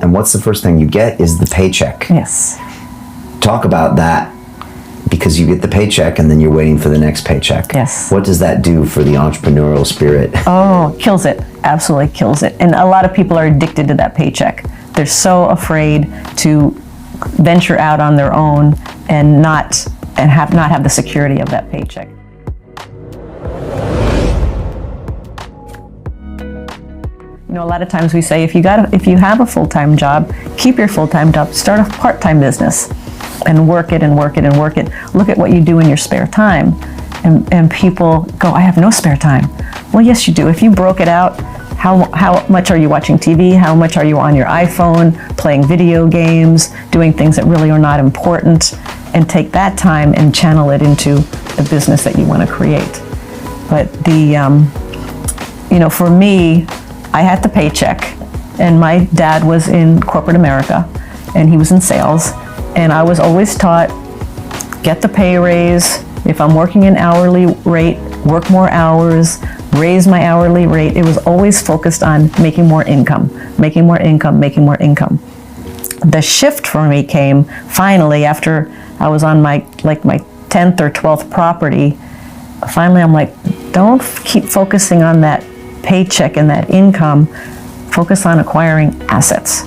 and what's the first thing you get is the paycheck. Yes. Talk about that, because you get the paycheck and then you're waiting for the next paycheck. Yes. What does that do for the entrepreneurial spirit? Oh, kills it. Absolutely kills it. And a lot of people are addicted to that paycheck. They're so afraid to venture out on their own and not have the security of that paycheck. You know, a lot of times we say, if you have a full-time job, keep your full-time job, start a part-time business and work it and work it and work it. Look at what you do in your spare time. And people go, I have no spare time. Well, yes, you do. If you broke it out, how much are you watching TV? How much are you on your iPhone, playing video games, doing things that really are not important? And take that time and channel it into the business that you want to create. But for me, I had the paycheck, and my dad was in corporate America, and he was in sales, and I was always taught, get the pay raise. If I'm working an hourly rate, work more hours, raise my hourly rate. It was always focused on making more income, making more income, making more income. The shift for me came finally after I was on my 10th or 12th property. Finally, I'm like, don't keep focusing on that paycheck and that income, focus on acquiring assets.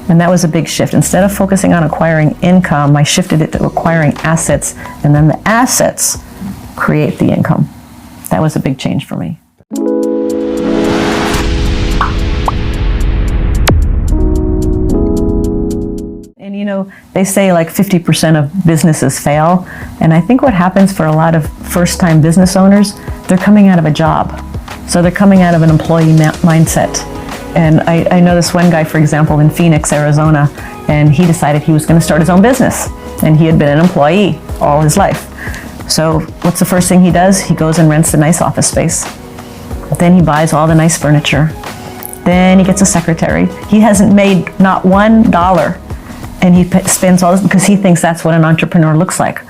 And that was a big shift. Instead of focusing on acquiring income, I shifted it to acquiring assets, and then the assets create the income. That was a big change for me. And they say like 50% of businesses fail. And I think what happens for a lot of first-time business owners, they're coming out of a job. So they're coming out of an employee mindset. And I know this one guy, for example, in Phoenix, Arizona, and he decided he was going to start his own business. And he had been an employee all his life. So what's the first thing he does? He goes and rents a nice office space. Then he buys all the nice furniture. Then he gets a secretary. He hasn't made not $1. And he spends all this because he thinks that's what an entrepreneur looks like.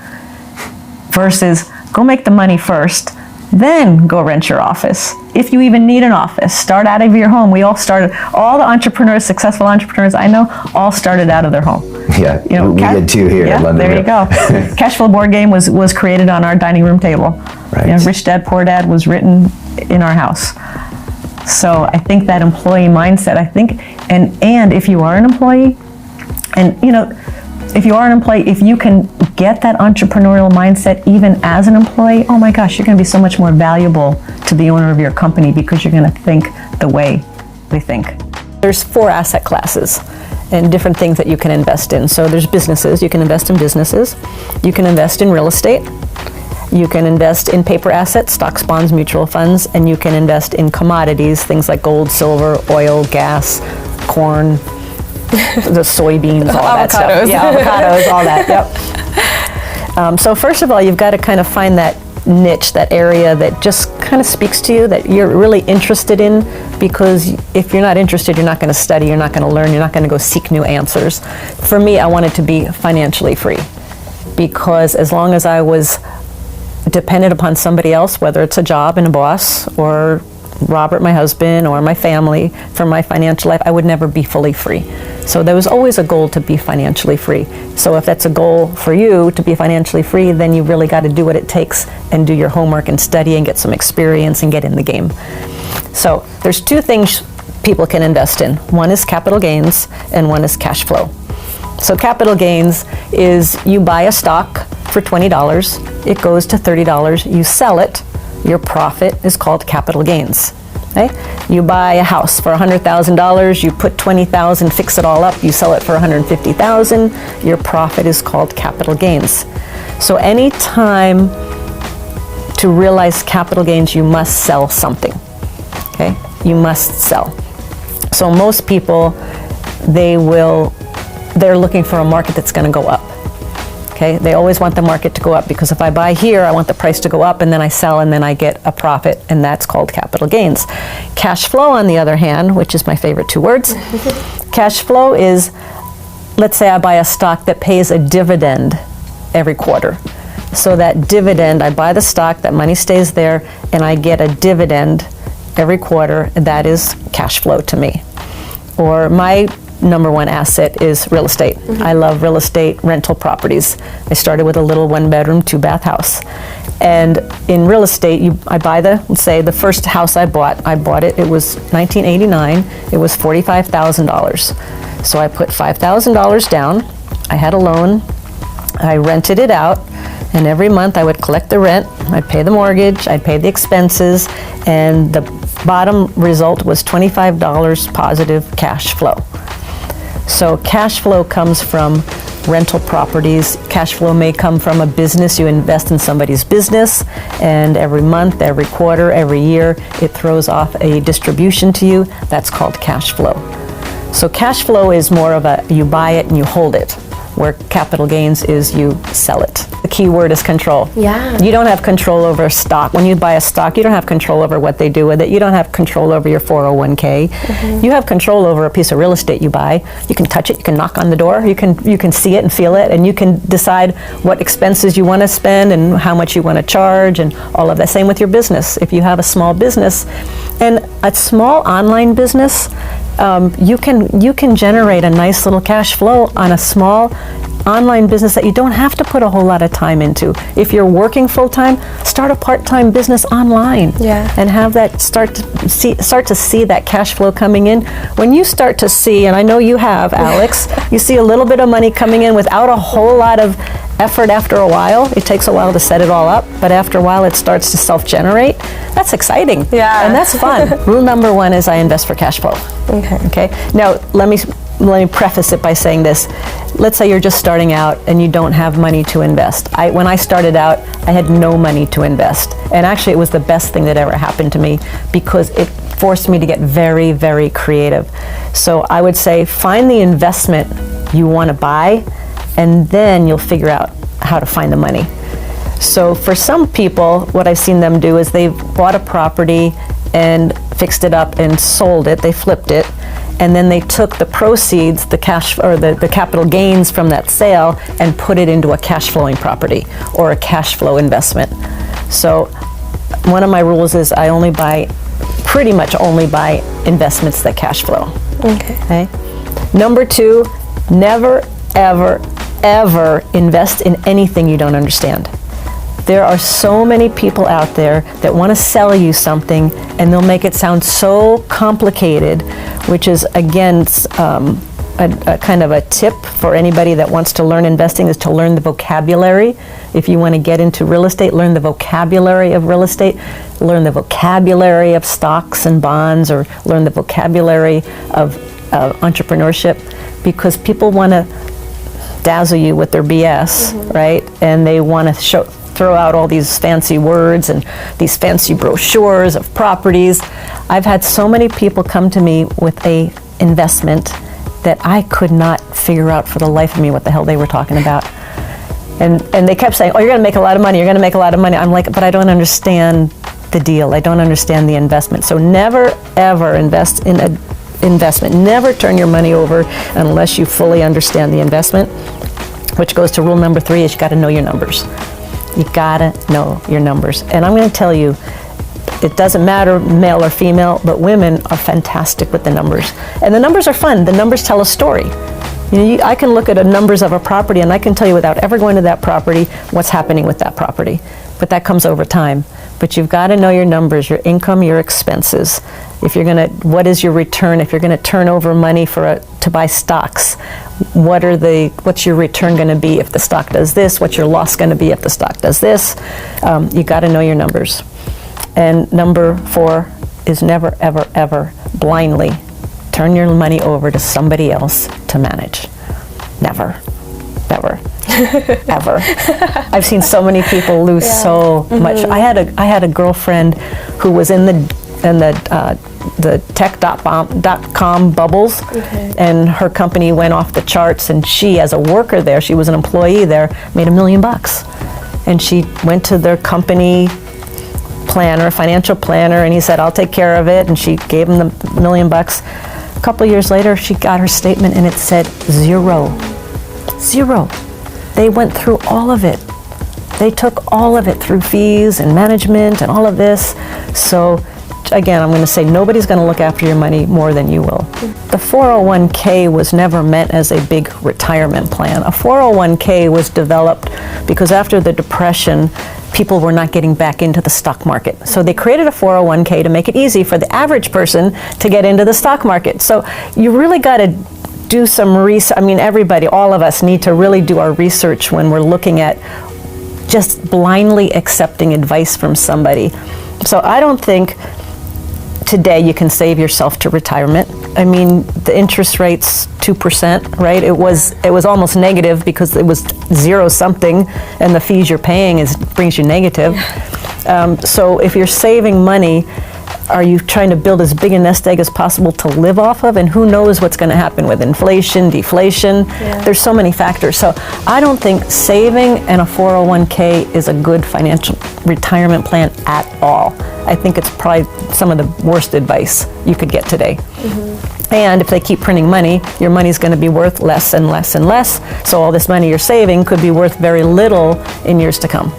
Versus, go make the money first, then go rent your office. If you even need an office, start out of your home. We all started, all the entrepreneurs, successful entrepreneurs I know, all started out of their home. Yeah, we did too here in London. There you go. Cash Flow board game was created on our dining room table. Right. Rich Dad, Poor Dad was written in our house. So I think that employee mindset, and if you are an employee, and if you are an employee, if you can get that entrepreneurial mindset even as an employee, oh my gosh, you're going to be so much more valuable to the owner of your company because you're going to think the way they think. There's 4 asset classes and different things that you can invest in. So there's businesses. You can invest in businesses. You can invest in real estate. You can invest in paper assets, stocks, bonds, mutual funds, and you can invest in commodities, things like gold, silver, oil, gas, corn, the soybeans, all that stuff. Yeah, avocados, all that, yep. So first of all, you've got to kind of find that niche, that area that just kind of speaks to you, that you're really interested in, because if you're not interested, you're not going to study, you're not going to learn, you're not going to go seek new answers. For me, I wanted to be financially free, because as long as I was dependent upon somebody else, whether it's a job and a boss, or Robert, my husband, or my family, for my financial life, I would never be fully free. So there was always a goal to be financially free. So if that's a goal for you to be financially free, then you really got to do what it takes and do your homework and study and get some experience and get in the game. So there's 2 things people can invest in. One is capital gains and one is cash flow. So capital gains is you buy a stock for $20, it goes to $30, you sell it, your profit is called capital gains. Okay? You buy a house for $100,000, you put $20,000, fix it all up, you sell it for $150,000, your profit is called capital gains. So any time to realize capital gains, you must sell something. Okay? You must sell. So most people, they're looking for a market that's going to go up. Okay? They always want the market to go up, because if I buy here, I want the price to go up, and then I sell, and then I get a profit, and that's called capital gains. Cash flow, on the other hand, which is my favorite 2 words, cash flow is, let's say I buy a stock that pays a dividend every quarter. So that dividend, I buy the stock, that money stays there, and I get a dividend every quarter, and that is cash flow to me. Or my number one asset is real estate. I love real estate rental properties. I started with a little 1-bedroom, 2-bath house. And in real estate, I buy the first house I bought it, it was 1989, it was $45,000. So I put $5,000 down, I had a loan, I rented it out, and every month I would collect the rent, I'd pay the mortgage, I'd pay the expenses, and the bottom result was $25 positive cash flow. So cash flow comes from rental properties. Cash flow may come from a business. You invest in somebody's business, and every month, every quarter, every year, it throws off a distribution to you. That's called cash flow. So cash flow is more of a you buy it and you hold it, where capital gains is you sell it. The key word is control. Yeah. You don't have control over stock. When you buy a stock, you don't have control over what they do with it. You don't have control over your 401k. You have control over a piece of real estate you buy. You can touch it, you can knock on the door, you can see it and feel it, and you can decide what expenses you want to spend and how much you want to charge and all of that. Same with your business. If you have a small business, and a small online business, you can generate a nice little cash flow on a small online business that you don't have to put a whole lot of time into. If you're working full-time, start a part-time business online. Yeah. And have that start to see that cash flow coming in. When you start to see, and I know you have, Alex, you see a little bit of money coming in without a whole lot of effort after a while. It takes a while to set it all up, but after a while it starts to self-generate. That's exciting. Yeah. And that's fun. Rule number one is I invest for cash flow. Okay. Now, let me preface it by saying this. Let's say you're just starting out and you don't have money to invest. When I started out, I had no money to invest. And actually, it was the best thing that ever happened to me because it forced me to get very, very creative. So I would say find the investment you want to buy, and then you'll figure out how to find the money. So for some people, what I've seen them do is they've bought a property and fixed it up and sold it, they flipped it, and then they took the proceeds, the cash or the capital gains from that sale, and put it into a cash flowing property or a cash flow investment. So one of my rules is I pretty much only buy investments that cash flow. Okay. Number two, never, ever, ever invest in anything you don't understand. There are so many people out there that want to sell you something, and they'll make it sound so complicated, which is, again, a kind of a tip for anybody that wants to learn investing is to learn the vocabulary. If you want to get into real estate, learn the vocabulary of real estate, learn the vocabulary of stocks and bonds, or learn the vocabulary of entrepreneurship, because people want to dazzle you with their BS, right? And they want to throw out all these fancy words and these fancy brochures of properties. I've had so many people come to me with a investment that I could not figure out for the life of me what the hell they were talking about. And they kept saying, oh, you're gonna make a lot of money, you're gonna make a lot of money. I'm like, but I don't understand the deal. I don't understand the investment. So never, ever invest in an investment. Never turn your money over unless you fully understand the investment, which goes to rule number 3 is you gotta know your numbers. You gotta know your numbers. And I'm gonna tell you, it doesn't matter male or female, but women are fantastic with the numbers. And the numbers are fun. The numbers tell a story. You know, I can look at the numbers of a property and I can tell you without ever going to that property what's happening with that property. But that comes over time. But you've got to know your numbers, your income, your expenses. If you're gonna, what is your return? If you're gonna turn over money to buy stocks, what's your return gonna be if the stock does this? What's your loss gonna be if the stock does this? You got to know your numbers. And number 4 is never, ever, ever blindly turn your money over to somebody else to manage. Never, never, ever. I've seen so many people lose so much. I had a girlfriend who was in the tech.com bubbles, and her company went off the charts, and she, as a worker there, she was an employee there, made $1 million. And she went to their company financial planner, and he said, I'll take care of it, and she gave him the $1 million. A couple years later, she got her statement and it said zero. They went through all of it. They took all of it through fees and management and all of this. So again, I'm going to say nobody's going to look after your money more than you will. The 401k was never meant as a big retirement plan. A 401k was developed because after the Depression, people were not getting back into the stock market. So they created a 401k to make it easy for the average person to get into the stock market. So you really got to do some research. I mean, everybody, all of us need to really do our research when we're looking at just blindly accepting advice from somebody. So I don't think today you can save yourself to retirement. I mean, the interest rate's 2%, right? It was almost negative because it was zero something, and the fees you're paying brings you negative. So if you're saving money, are you trying to build as big a nest egg as possible to live off of? And who knows what's going to happen with inflation, deflation? Yeah. There's so many factors. So I don't think saving and a 401k is a good financial retirement plan at all. I think it's probably some of the worst advice you could get today. Mm-hmm. And if they keep printing money, your money's going to be worth less and less and less. So all this money you're saving could be worth very little in years to come.